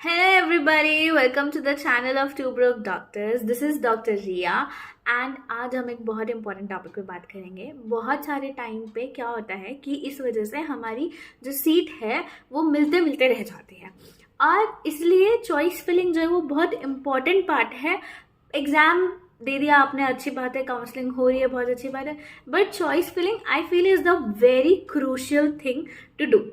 Hello everybody, welcome to the channel of Two Broke Doctors. This is Dr. Riya and आज हम एक बहुत important topic पे बात करेंगे। बहुत सारे टाइम पे क्या होता है कि इस वजह से हमारी जो सीट है वो मिलते मिलते रह जाती है और इसलिए चॉइस फिलिंग जो है वो बहुत इंपॉर्टेंट पार्ट है। एग्जाम दे दिया आपने, अच्छी बात है, काउंसलिंग हो रही है, बहुत अच्छी बात है, but choice filling I feel is the very crucial thing to do.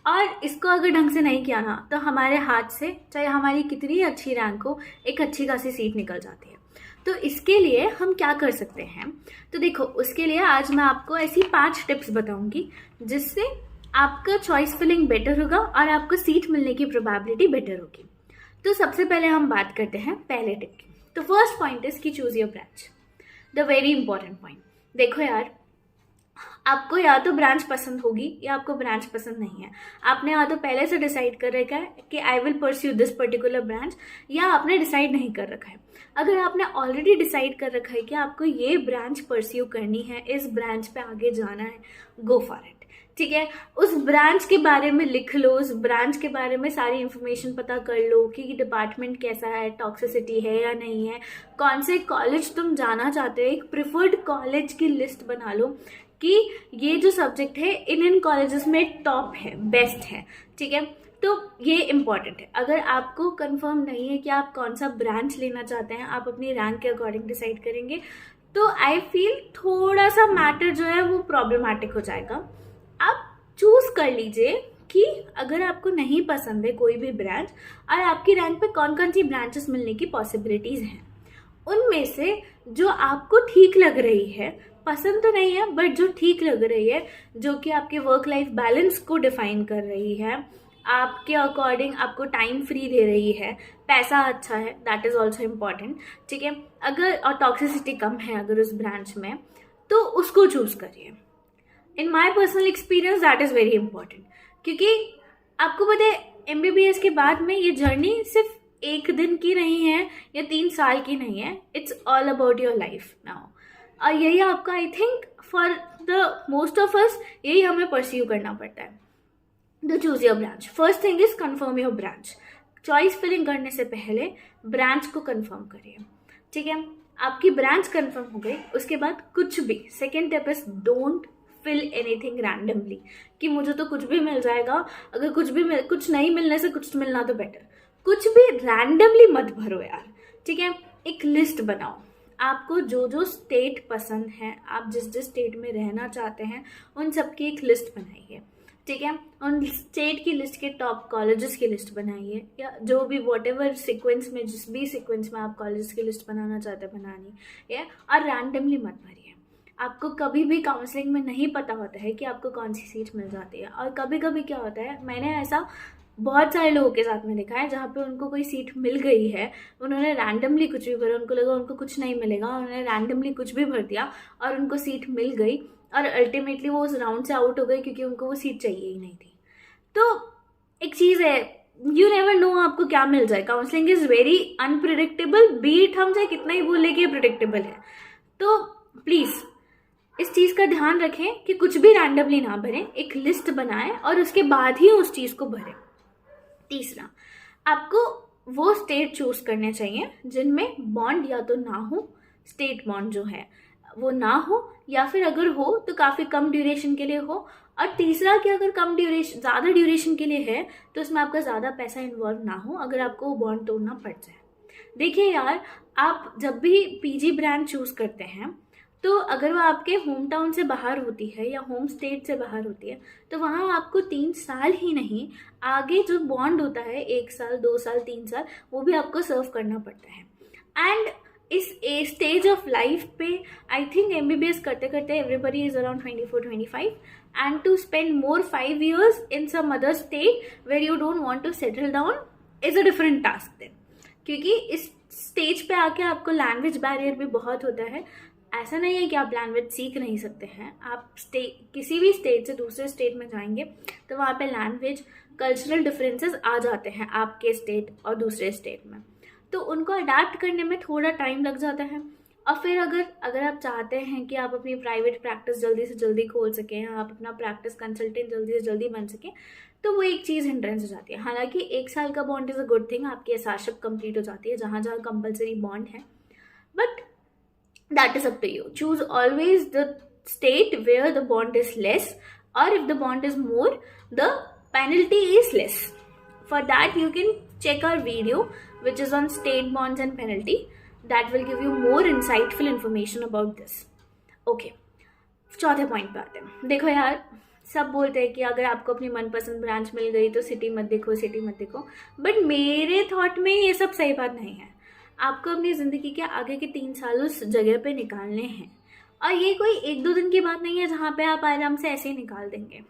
और इसको अगर ढंग से नहीं किया ना तो हमारे हाथ से चाहे हमारी कितनी अच्छी रैंक हो, एक अच्छी खासी सीट निकल जाती है। तो इसके लिए हम क्या कर सकते हैं, तो देखो उसके लिए आज मैं आपको ऐसी 5 टिप्स बताऊंगी जिससे आपका चॉइस फिलिंग बेटर होगा और आपको सीट मिलने की प्रोबेबिलिटी बेटर होगी। तो सबसे पहले हम बात करते हैं पहले टिप की। तो फर्स्ट पॉइंट इज कि choose your branch, the very important point. देखो यार, आपको या तो ब्रांच पसंद होगी या आपको ब्रांच पसंद नहीं है। आपने या तो पहले से डिसाइड कर रखा है कि I will pursue this particular branch, या आपने डिसाइड नहीं कर रखा है। अगर आपने ऑलरेडी डिसाइड कर रखा है कि आपको ये ब्रांच परस्यू करनी है, इस ब्रांच पे आगे जाना है, गो फॉर इट। ठीक है, उस ब्रांच के बारे में लिख लो, उस ब्रांच के बारे में सारी इंफॉर्मेशन पता कर लो कि डिपार्टमेंट कैसा है, टॉक्सिसिटी है या नहीं है, कौन से कॉलेज तुम जाना चाहते हो, एक प्रिफर्ड कॉलेज की लिस्ट बना लो कि ये जो सब्जेक्ट है इन कॉलेजेस में टॉप है, बेस्ट है। ठीक है, तो ये इम्पॉर्टेंट है। अगर आपको कंफर्म नहीं है कि आप कौन सा ब्रांच लेना चाहते हैं, आप अपनी रैंक के अकॉर्डिंग डिसाइड करेंगे, तो आई फील थोड़ा सा मैटर जो है वो प्रॉब्लमैटिक हो जाएगा। आप चूज कर लीजिए कि अगर आपको नहीं पसंद है कोई भी ब्रांच और आपकी रैंक पे कौन कौन सी ब्रांचेस मिलने की पॉसिबिलिटीज हैं, उनमें से जो आपको ठीक लग रही है, पसंद तो नहीं है बट जो ठीक लग रही है, जो कि आपके वर्क लाइफ बैलेंस को डिफाइन कर रही है, आपके अकॉर्डिंग आपको टाइम फ्री दे रही है, पैसा अच्छा है, दैट इज ऑल्सो इम्पॉर्टेंट। ठीक है, अगर और टॉक्सिसिटी कम है अगर उस ब्रांच में, तो उसको चूज करिए। In my personal experience that is very important, क्योंकि आपको पता है एमबीबीएस के बाद में ये जर्नी सिर्फ एक दिन की नहीं है या 3 साल की नहीं है, it's all about your life now. और यही आपका I think for the most of us यही हमें परस्यू करना पड़ता है। तो choose your branch. First thing is confirm your branch. Choice filling करने से पहले ब्रांच को कंफर्म करिए। ठीक है, आपकी ब्रांच कंफर्म हो गई, उसके बाद कुछ भी, second tip is don't fill anything randomly कि मुझे तो कुछ भी मिल जाएगा, अगर कुछ नहीं मिलने से कुछ मिलना तो बेटर। कुछ भी रैंडमली मत भरो यार। ठीक है, एक लिस्ट बनाओ। आपको जो जो स्टेट पसंद है, आप जिस जिस स्टेट में रहना चाहते हैं, उन सब की एक लिस्ट बनाइए। ठीक है, उन स्टेट की लिस्ट के टॉप कॉलेजेस की लिस्ट बनाइए, या जो भी वॉट एवर सिक्वेंस में, जिस भी सिक्वेंस में आप कॉलेज की लिस्ट बनाना चाहते हैं बनानी है, और रैंडमली मत भरिए। आपको कभी भी काउंसलिंग में नहीं पता होता है कि आपको कौन सी सीट मिल जाती है। और कभी कभी क्या होता है, मैंने ऐसा बहुत सारे लोगों के साथ में देखा है जहाँ पे उनको कोई सीट मिल गई है, उन्होंने रैंडमली कुछ भी भरा, उनको लगा उनको कुछ नहीं मिलेगा, उन्होंने रैंडमली कुछ भी भर दिया और उनको सीट मिल गई, और अल्टीमेटली वो उस राउंड से आउट हो गई क्योंकि उनको वो सीट चाहिए ही नहीं थी। तो एक चीज़ है, यू नेवर नो आपको क्या मिल जाए। Counselling is very unpredictable, but हम चाहे कितना ही बोले कि प्रिडिक्टेबल है। तो प्लीज़ इस चीज़ का ध्यान रखें कि कुछ भी रैंडमली ना भरें, एक लिस्ट बनाएं और उसके बाद ही उस चीज़ को भरें। तीसरा, आपको वो स्टेट चूज करने चाहिए जिनमें बॉन्ड या तो ना हो, स्टेट बॉन्ड जो है वो ना हो, या फिर अगर हो तो काफ़ी कम ड्यूरेशन के लिए हो। और तीसरा कि अगर कम ड्यूरेशन, ज़्यादा ड्यूरेशन के लिए है तो उसमें आपका ज़्यादा पैसा इन्वॉल्व ना हो अगर आपको वो बॉन्ड तोड़ना पड़ जाए। देखिए यार, आप जब भी पीजी ब्रांच चूज करते हैं, तो अगर वो आपके होम टाउन से बाहर होती है या होम स्टेट से बाहर होती है, तो वहाँ आपको 3 साल ही नहीं, आगे जो बॉन्ड होता है 1 साल 2 साल 3 साल, वो भी आपको सर्व करना पड़ता है। एंड इस स्टेज ऑफ लाइफ पे आई थिंक एमबीबीएस करते करते everybody is around 24-25, and to spend more 5 years in some other state where you don't want to settle down is a different task then. क्योंकि इस stage पे आके आपको language barrier भी बहुत होता है। ऐसा नहीं है कि आप लैंग्वेज सीख नहीं सकते हैं, आप किसी भी स्टेट से दूसरे स्टेट में जाएंगे तो वहाँ पे लैंग्वेज, कल्चरल डिफरेंसेस आ जाते हैं आपके स्टेट और दूसरे स्टेट में, तो उनको अडाप्ट करने में थोड़ा टाइम लग जाता है। और फिर अगर आप चाहते हैं कि आप अपनी प्राइवेट प्रैक्टिस जल्दी से जल्दी खोल सकें, आप अपना प्रैक्टिस कंसल्टेंट जल्दी से जल्दी बन सकें, तो वो एक चीज़ हिंड्रेंस हो जाती है। हालांकि 1 साल का bond is a good thing, आपकी एसआरशिप कंप्लीट हो जाती है जहाँ जहाँ कंपलसरी बॉन्ड है, but that is up to you. Choose always the state where the bond is less, or if the bond is more, the penalty is less. For that you can check our video which is on state bonds and penalty. That will give you more insightful information about this. Okay, चौथे point पे आते हैं। देखो यार, सब बोलते हैं कि अगर आपको अपनी मनपसंद ब्रांच मिल गई तो सिटी मत देखो, सिटी मत देखो, बट मेरे थॉट में ये सब सही बात नहीं है। आपको अपनी ज़िंदगी के आगे के 3 साल उस जगह पे निकालने हैं, और ये कोई 1-2 दिन की बात नहीं है जहाँ पे आप आराम से ऐसे ही निकाल देंगे।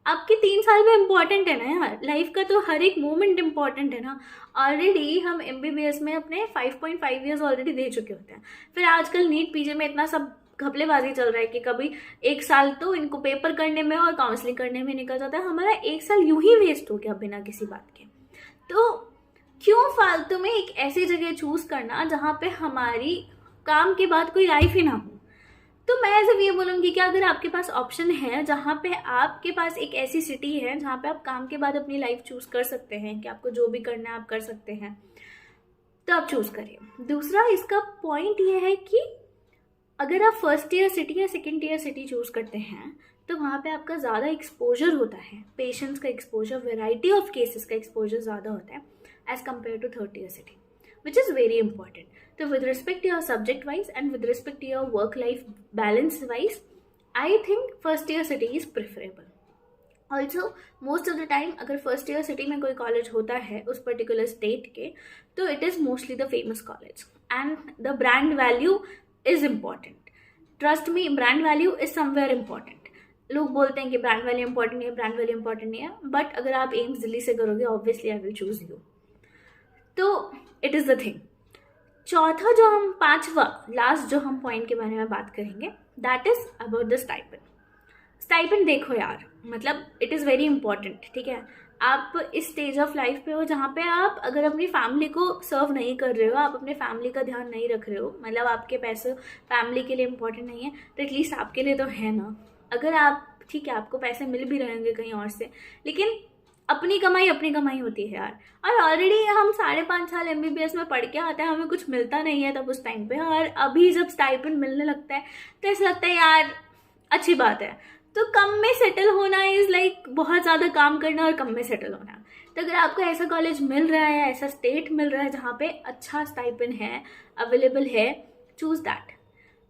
आपके 3 साल में इम्पॉर्टेंट है ना यार, लाइफ का तो हर एक मोमेंट इम्पॉर्टेंट है ना। ऑलरेडी हम MBBS में अपने 5.5 ईयर्स ऑलरेडी दे चुके होते हैं। फिर आजकल नीट PG में इतना सब घपलेबाजी चल रहा है कि कभी 1 साल तो इनको पेपर करने में और काउंसलिंग करने में निकल जाता है। हमारा 1 साल यूं ही वेस्ट हो गया बिना किसी बात के। तो क्यों फालतू में एक ऐसी जगह चूज करना जहाँ पे हमारी काम के बाद कोई लाइफ ही ना हो। तो मैं सिर्फ ये बोलूँगी कि अगर आपके पास ऑप्शन है जहाँ पे आपके पास एक ऐसी सिटी है जहाँ पे आप काम के बाद अपनी लाइफ चूज कर सकते हैं कि आपको जो भी करना है आप कर सकते हैं, तो आप चूज करिए। दूसरा इसका पॉइंट ये है कि अगर आप फर्स्ट ईयर सिटी या सेकेंड ईयर सिटी चूज करते हैं तो वहाँ पे आपका ज़्यादा एक्सपोजर होता है, पेशेंट्स का एक्सपोजर, वेराइटी ऑफ केसेस का एक्सपोजर ज़्यादा होता है as compare to third year city, which is very important. So with respect to your subject wise and with respect to your work life balance wise, I think first year city is preferable. Also most of the time अगर first year city में कोई college होता है उस particular state के, तो it is mostly the famous college and the brand value is important. Trust me, brand value is somewhere important. लोग बोलते हैं कि brand value important नहीं है, brand value important नहीं है, but अगर आप एम्स दिल्ली से करोगे obviously I will choose you. तो इट इज़ द थिंग। चौथा जो हम पांचवा लास्ट जो हम पॉइंट के बारे में बात करेंगे, that is about the stipend. Stipend देखो यार, मतलब इट इज़ वेरी इंपॉर्टेंट, ठीक है। आप इस स्टेज ऑफ लाइफ पे हो जहाँ पे आप अगर अपनी फैमिली को सर्व नहीं कर रहे हो, आप अपने फैमिली का ध्यान नहीं रख रहे हो, मतलब आपके पैसे फैमिली के लिए इंपॉर्टेंट नहीं है, तो एटलीस्ट आपके लिए तो है ना। अगर आप, ठीक है, आपको पैसे मिल भी रहेंगे कहीं और से, लेकिन अपनी कमाई होती है यार। और ऑलरेडी हम 5.5 साल MBBS में पढ़ के आते हैं, हमें कुछ मिलता नहीं है तब उस टाइम पे, और अभी जब स्टाइपेंड मिलने लगता है तो ऐसा लगता है यार अच्छी बात है। तो कम में सेटल होना इज़ लाइक बहुत ज़्यादा काम करना और कम में सेटल होना। तो अगर आपको ऐसा कॉलेज मिल रहा है, ऐसा स्टेट मिल रहा है जहाँ पे अच्छा स्टाइपेंड है, अवेलेबल है, चूज दैट।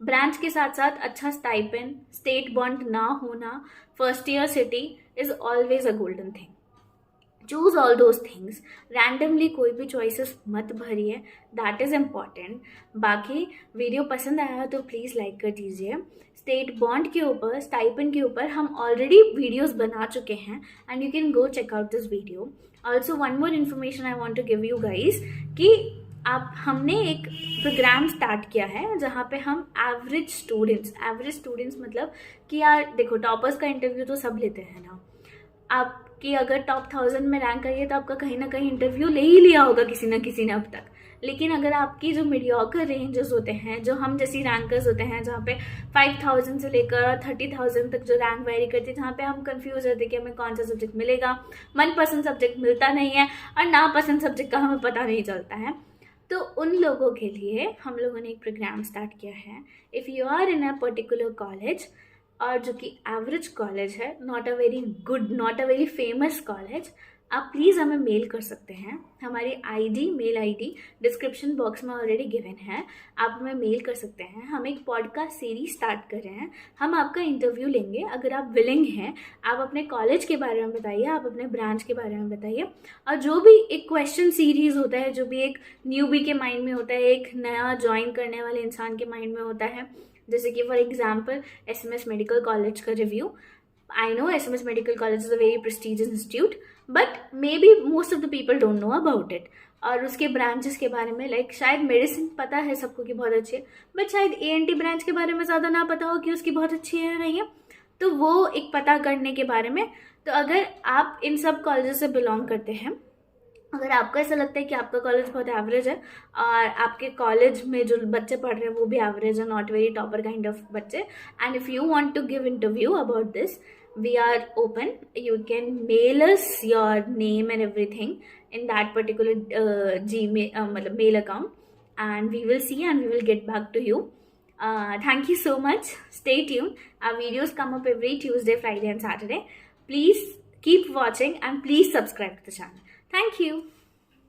ब्रांच के साथ साथ अच्छा स्टाइपेंड, स्टेट बॉन्ड ना होना, first year city is always a golden thing. Choose all those things. Randomly कोई भी चॉइसेस मत भरिए, दैट इज़ इम्पॉर्टेंट। बाकी वीडियो पसंद आया तो प्लीज़ लाइक कर दीजिए। स्टेट बॉन्ड के ऊपर, स्टाइपेंड के ऊपर हम ऑलरेडी वीडियोस बना चुके हैं and you can go check out this video. Also one more information I want to give you guys कि हमने एक प्रोग्राम स्टार्ट किया है जहाँ पे हम एवरेज स्टूडेंट्स मतलब कि यार देखो, टॉपर्स का इंटरव्यू तो सब लेते हैं ना। आपकी अगर टॉप 1000 में रैंक आई है तो आपका कहीं ना कहीं इंटरव्यू ले ही लिया होगा किसी ना किसी ने अब तक। लेकिन अगर आपकी जो मीडियोकर रेंजेस होते हैं, जो हम जैसी रैंकर्स होते हैं, जहाँ पे 5000 से लेकर 30,000 तक जो रैंक वेरी करती है, जहाँ पे हम कंफ्यूज रहते हैं कि हमें कौन सा सब्जेक्ट मिलेगा, मनपसंद सब्जेक्ट मिलता नहीं है और नापसंद सब्जेक्ट का हमें पता नहीं चलता है, तो उन लोगों के लिए हम लोगों ने एक प्रोग्राम स्टार्ट किया है। If you are in a particular college और जो कि एवरेज कॉलेज है, not a very good, not a very famous college, आप प्लीज़ हमें मेल कर सकते हैं। हमारी मेल आईडी डिस्क्रिप्शन बॉक्स में ऑलरेडी गिवन है, आप हमें मेल कर सकते हैं। हम एक पॉडकास्ट सीरीज स्टार्ट कर रहे हैं, हम आपका इंटरव्यू लेंगे। अगर आप विलिंग हैं, आप अपने कॉलेज के बारे में बताइए, आप अपने ब्रांच के बारे में बताइए, और जो भी एक क्वेश्चन सीरीज होता है, जो भी एक न्यूबी के माइंड में होता है, एक नया ज्वाइन करने वाले इंसान के माइंड में होता है, जैसे कि for example SMS medical college का review. I know SMS medical college is a very prestigious institute, but may be most of the people don't know about it. और उसके ब्रांचेस के बारे में, लाइक शायद मेडिसिन पता है सबको कि बहुत अच्छी है, बट शायद ANT ब्रांच के बारे में ज़्यादा ना पता हो कि उसकी बहुत अच्छी है या नहीं है। तो वो एक पता करने के बारे में, तो अगर आप इन सब कॉलेज से बिलोंग करते हैं, अगर आपको ऐसा लगता है कि आपका कॉलेज बहुत एवरेज है और आपके कॉलेज में जो बच्चे पढ़ रहे हैं वो भी एवरेज है, not very topper kind of बच्चे, and if you want to give interview about this, we are open. You can mail us your name and everything in that particular Gmail mail account, and we will see and we will get back to you. Thank you so much. Stay tuned. Our videos come up every Tuesday, Friday and Saturday. Please keep watching and please subscribe to the channel. Thank you.